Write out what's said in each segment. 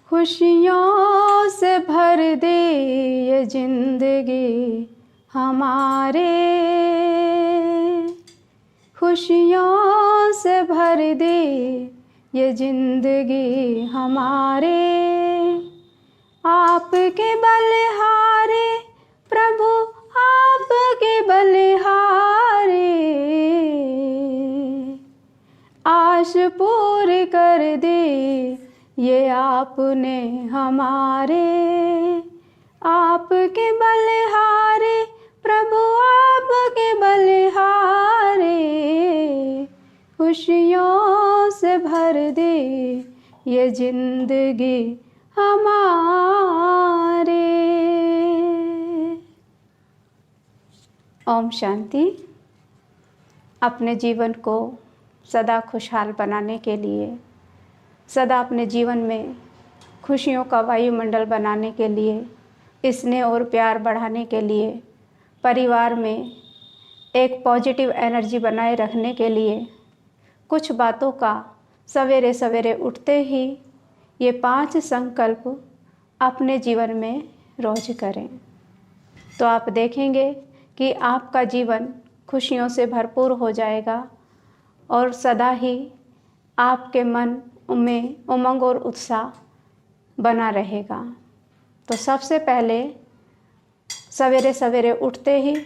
खुशियों से भर दे ये जिंदगी हमारे, खुशियों से भर दे ये जिंदगी हमारे। आपके बलिहारे प्रभु, आपके बलिहारे, आश पूरी कर दे ये आपने हमारे। आपके बलिहारे प्रभु, आपके बलिहारे, खुशियों से भर दे ये जिंदगी हमारे। ओम शांति। अपने जीवन को सदा खुशहाल बनाने के लिए, सदा अपने जीवन में खुशियों का वायुमंडल बनाने के लिए, स्नेह और प्यार बढ़ाने के लिए, परिवार में एक पॉजिटिव एनर्जी बनाए रखने के लिए कुछ बातों का सवेरे सवेरे उठते ही ये 5 संकल्प अपने जीवन में रोज करें, तो आप देखेंगे कि आपका जीवन खुशियों से भरपूर हो जाएगा और सदा ही आपके मन में उमंग और उत्साह बना रहेगा। तो सबसे पहले सवेरे सवेरे उठते ही,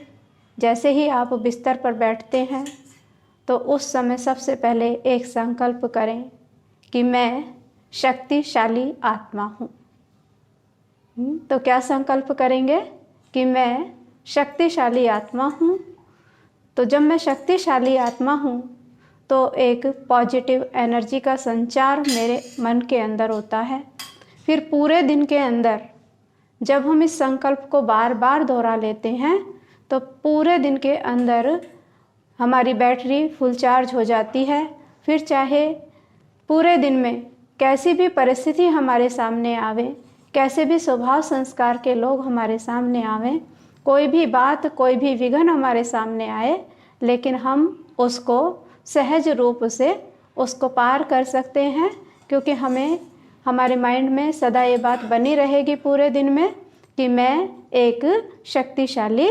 जैसे ही आप बिस्तर पर बैठते हैं, तो उस समय सबसे पहले एक संकल्प करें कि मैं शक्तिशाली आत्मा हूँ। तो क्या संकल्प करेंगे कि मैं शक्तिशाली आत्मा हूँ। तो जब मैं शक्तिशाली आत्मा हूँ तो एक पॉजिटिव एनर्जी का संचार मेरे मन के अंदर होता है। फिर पूरे दिन के अंदर जब हम इस संकल्प को बार बार दोहरा लेते हैं तो पूरे दिन के अंदर हमारी बैटरी फुल चार्ज हो जाती है। फिर चाहे पूरे दिन में कैसी भी परिस्थिति हमारे सामने आवे, कैसे भी स्वभाव संस्कार के लोग हमारे सामने आवें, कोई भी बात, कोई भी विघ्न हमारे सामने आए, लेकिन हम उसको सहज रूप से उसको पार कर सकते हैं, क्योंकि हमें हमारे माइंड में सदा ये बात बनी रहेगी पूरे दिन में कि मैं एक शक्तिशाली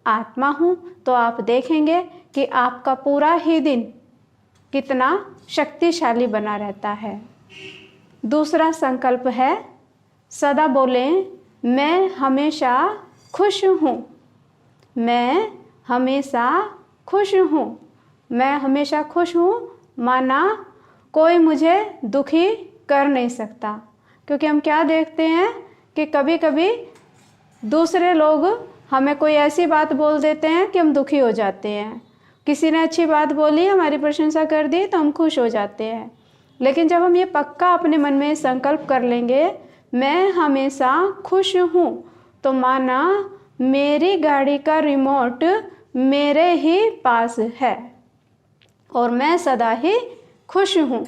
आत्मा हूँ। तो आप देखेंगे कि आपका पूरा ही दिन कितना शक्तिशाली बना रहता है। दूसरा संकल्प है, सदा बोलें मैं हमेशा खुश हूँ, मैं हमेशा खुश हूँ, मैं हमेशा खुश हूँ। माना कोई मुझे दुखी कर नहीं सकता, क्योंकि हम क्या देखते हैं कि कभी कभी दूसरे लोग हमें कोई ऐसी बात बोल देते हैं कि हम दुखी हो जाते हैं। किसी ने अच्छी बात बोली, हमारी प्रशंसा कर दी तो हम खुश हो जाते हैं। लेकिन जब हम ये पक्का अपने मन में संकल्प कर लेंगे मैं हमेशा खुश हूँ, तो माना मेरी गाड़ी का रिमोट मेरे ही पास है और मैं सदा ही खुश हूँ।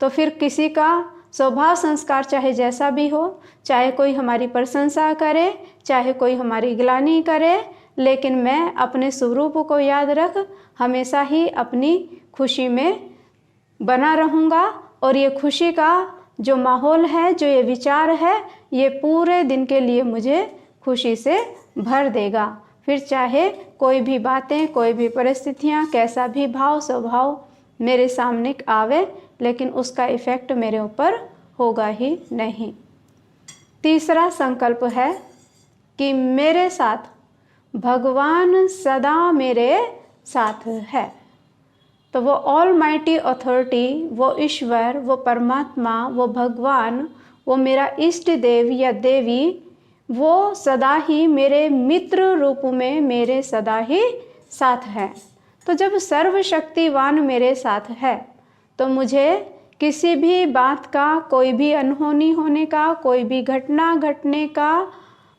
तो फिर किसी का स्वभाव संस्कार चाहे जैसा भी हो, चाहे कोई हमारी प्रशंसा करे, चाहे कोई हमारी गिलानी करे, लेकिन मैं अपने स्वरूप को याद रख हमेशा ही अपनी खुशी में बना रहूँगा। और ये खुशी का जो माहौल है, जो ये विचार है, ये पूरे दिन के लिए मुझे खुशी से भर देगा। फिर चाहे कोई भी बातें, कोई भी परिस्थितियाँ, कैसा भी भाव स्वभाव मेरे सामने आवे, लेकिन उसका इफ़ेक्ट मेरे ऊपर होगा ही नहीं। तीसरा संकल्प है कि मेरे साथ भगवान सदा मेरे साथ है। तो वो ऑलमाइटी अथॉरिटी, वो ईश्वर, वो परमात्मा, वो भगवान, वो मेरा इष्ट देव या देवी, वो सदा ही मेरे मित्र रूप में मेरे सदा ही साथ है। तो जब सर्वशक्तिवान मेरे साथ है तो मुझे किसी भी बात का, कोई भी अनहोनी होने का, कोई भी घटना घटने का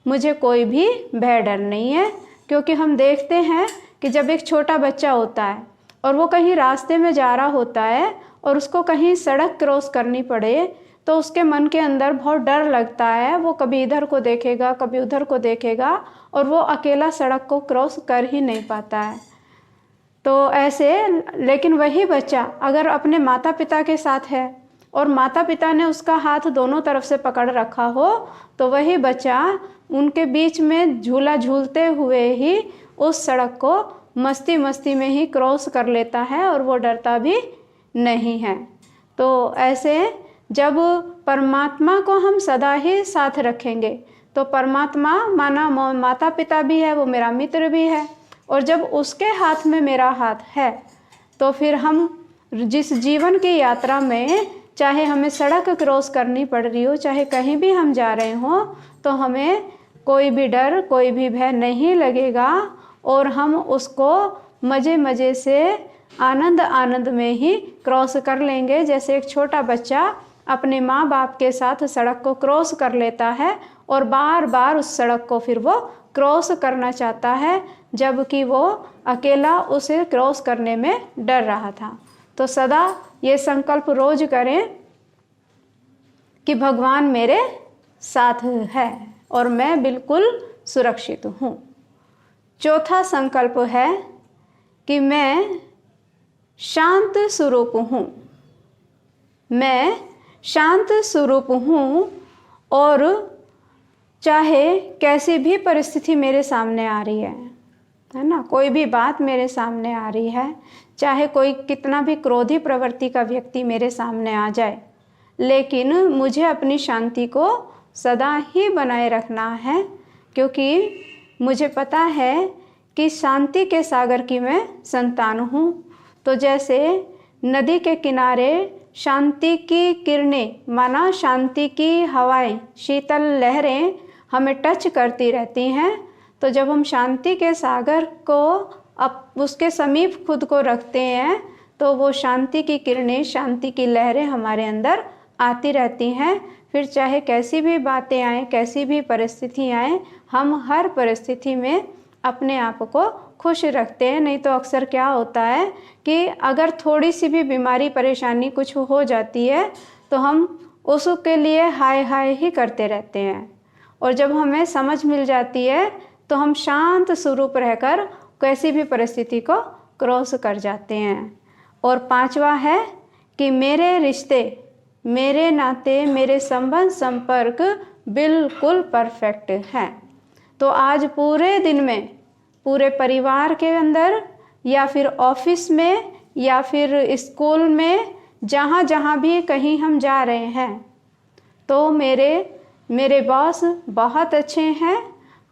मुझे कोई भी भय डर नहीं है। क्योंकि हम देखते हैं कि जब एक छोटा बच्चा होता है और वो कहीं रास्ते में जा रहा होता है और उसको कहीं सड़क क्रॉस करनी पड़े तो उसके मन के अंदर बहुत डर लगता है। वो कभी इधर को देखेगा, कभी उधर को देखेगा और वो अकेला सड़क को क्रॉस कर ही नहीं पाता है। तो ऐसे, लेकिन वही बच्चा अगर अपने माता पिता के साथ है और माता पिता ने उसका हाथ दोनों तरफ से पकड़ रखा हो, तो वही बच्चा उनके बीच में झूला झूलते हुए ही उस सड़क को मस्ती मस्ती में ही क्रॉस कर लेता है और वो डरता भी नहीं है। तो ऐसे जब परमात्मा को हम सदा ही साथ रखेंगे, तो परमात्मा माना माता पिता भी है, वो मेरा मित्र भी है, और जब उसके हाथ में मेरा हाथ है तो फिर हम जिस जीवन की यात्रा में चाहे हमें सड़क क्रॉस करनी पड़ रही हो, चाहे कहीं भी हम जा रहे हों, तो हमें कोई भी डर, कोई भी भय नहीं लगेगा और हम उसको मज़े मज़े से आनंद आनंद में ही क्रॉस कर लेंगे। जैसे एक छोटा बच्चा अपने माँ बाप के साथ सड़क को क्रॉस कर लेता है और बार बार उस सड़क को फिर वो क्रॉस करना चाहता है, जबकि वो अकेला उसे क्रॉस करने में डर रहा था। तो सदा ये संकल्प रोज करें कि भगवान मेरे साथ है और मैं बिल्कुल सुरक्षित हूँ। चौथा संकल्प है कि मैं शांत स्वरूप हूँ। मैं शांत स्वरूप हूँ और चाहे कैसी भी परिस्थिति मेरे सामने आ रही है ना, कोई भी बात मेरे सामने आ रही है, चाहे कोई कितना भी क्रोधी प्रवृत्ति का व्यक्ति मेरे सामने आ जाए, लेकिन मुझे अपनी शांति को सदा ही बनाए रखना है, क्योंकि मुझे पता है कि शांति के सागर की मैं संतान हूँ। तो जैसे नदी के किनारे शांति की किरणें, माना शांति की हवाएं, शीतल लहरें हमें टच करती रहती हैं, तो जब हम शांति के सागर को उसके समीप खुद को रखते हैं, तो वो शांति की किरणें, शांति की लहरें हमारे अंदर आती रहती हैं। फिर चाहे कैसी भी बातें आएँ, कैसी भी परिस्थिति आए, हम हर परिस्थिति में अपने आप को खुश रखते हैं। नहीं तो अक्सर क्या होता है कि अगर थोड़ी सी भी बीमारी परेशानी कुछ हो जाती है तो हम उसके लिए हाय हाय ही करते रहते हैं, और जब हमें समझ मिल जाती है तो हम शांत स्वरूप रहकर कैसी भी परिस्थिति को क्रॉस कर जाते हैं। और पांचवा है कि मेरे रिश्ते, मेरे नाते, मेरे संबंध संपर्क बिल्कुल परफेक्ट हैं। तो आज पूरे दिन में, पूरे परिवार के अंदर या फिर ऑफिस में या फिर स्कूल में, जहाँ जहाँ भी कहीं हम जा रहे हैं, तो मेरे बॉस बहुत अच्छे हैं,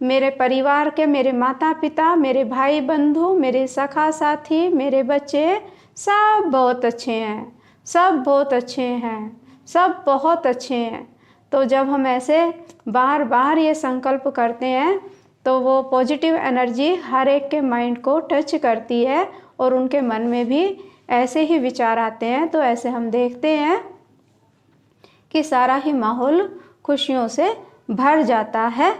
मेरे परिवार के, मेरे माता पिता, मेरे भाई बंधु, मेरे सखा साथी, मेरे बच्चे, सब बहुत अच्छे हैं, सब बहुत अच्छे हैं, सब बहुत अच्छे हैं। तो जब हम ऐसे बार बार ये संकल्प करते हैं तो वो पॉजिटिव एनर्जी हर एक के माइंड को टच करती है और उनके मन में भी ऐसे ही विचार आते हैं। तो ऐसे हम देखते हैं कि सारा ही माहौल खुशियों से भर जाता है।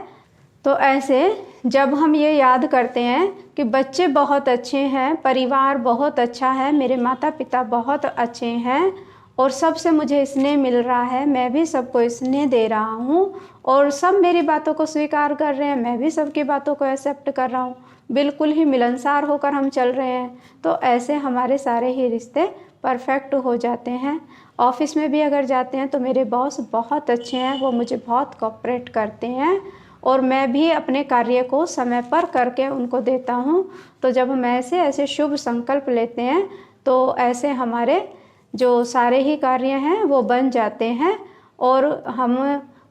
तो ऐसे जब हम ये याद करते हैं कि बच्चे बहुत अच्छे हैं, परिवार बहुत अच्छा है, मेरे माता पिता बहुत अच्छे हैं और सबसे मुझे स्नेह मिल रहा है, मैं भी सबको स्नेह दे रहा हूँ और सब मेरी बातों को स्वीकार कर रहे हैं, मैं भी सबकी बातों को एक्सेप्ट कर रहा हूँ, बिल्कुल ही मिलनसार होकर हम चल रहे हैं, तो ऐसे हमारे सारे ही रिश्ते परफेक्ट हो जाते हैं। ऑफिस में भी अगर जाते हैं तो मेरे बॉस बहुत अच्छे हैं, वो मुझे बहुत कोऑपरेट करते हैं और मैं भी अपने कार्य को समय पर करके उनको देता हूँ। तो जब हम ऐसे ऐसे शुभ संकल्प लेते हैं तो ऐसे हमारे जो सारे ही कार्य हैं वो बन जाते हैं और हम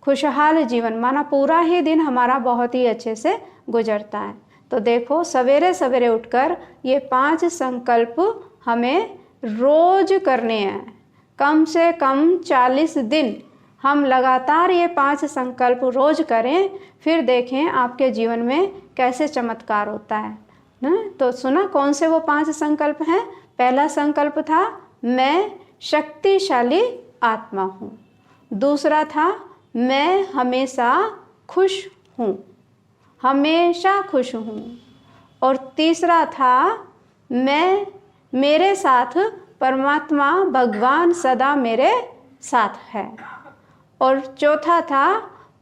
खुशहाल जीवन, माना पूरा ही दिन हमारा बहुत ही अच्छे से गुजरता है। तो देखो, सवेरे सवेरे उठकर ये 5 संकल्प हमें रोज करने हैं, कम से कम 40 दिन हम लगातार ये 5 संकल्प रोज करें, फिर देखें आपके जीवन में कैसे चमत्कार होता है ना। तो सुना कौन से वो 5 संकल्प हैं? पहला संकल्प था मैं शक्तिशाली आत्मा हूँ, दूसरा था मैं हमेशा खुश हूँ, हमेशा खुश हूँ, और तीसरा था मेरे साथ परमात्मा भगवान सदा मेरे साथ है, और चौथा था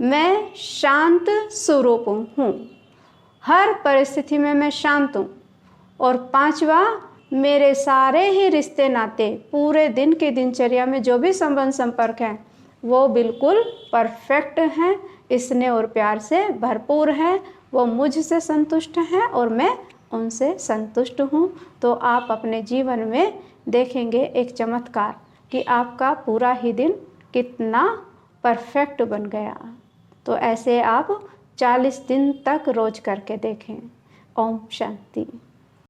मैं शांत स्वरूप हूँ, हर परिस्थिति में मैं शांत हूँ, और पांचवा मेरे सारे ही रिश्ते नाते पूरे दिन की दिनचर्या में जो भी संबंध संपर्क हैं वो बिल्कुल परफेक्ट हैं, स्नेह और प्यार से भरपूर हैं, वो मुझसे संतुष्ट हैं और मैं उनसे संतुष्ट हूँ। तो आप अपने जीवन में देखेंगे एक चमत्कार कि आपका पूरा ही दिन कितना परफेक्ट बन गया। तो ऐसे आप 40 दिन तक रोज करके देखें। ओम शांति।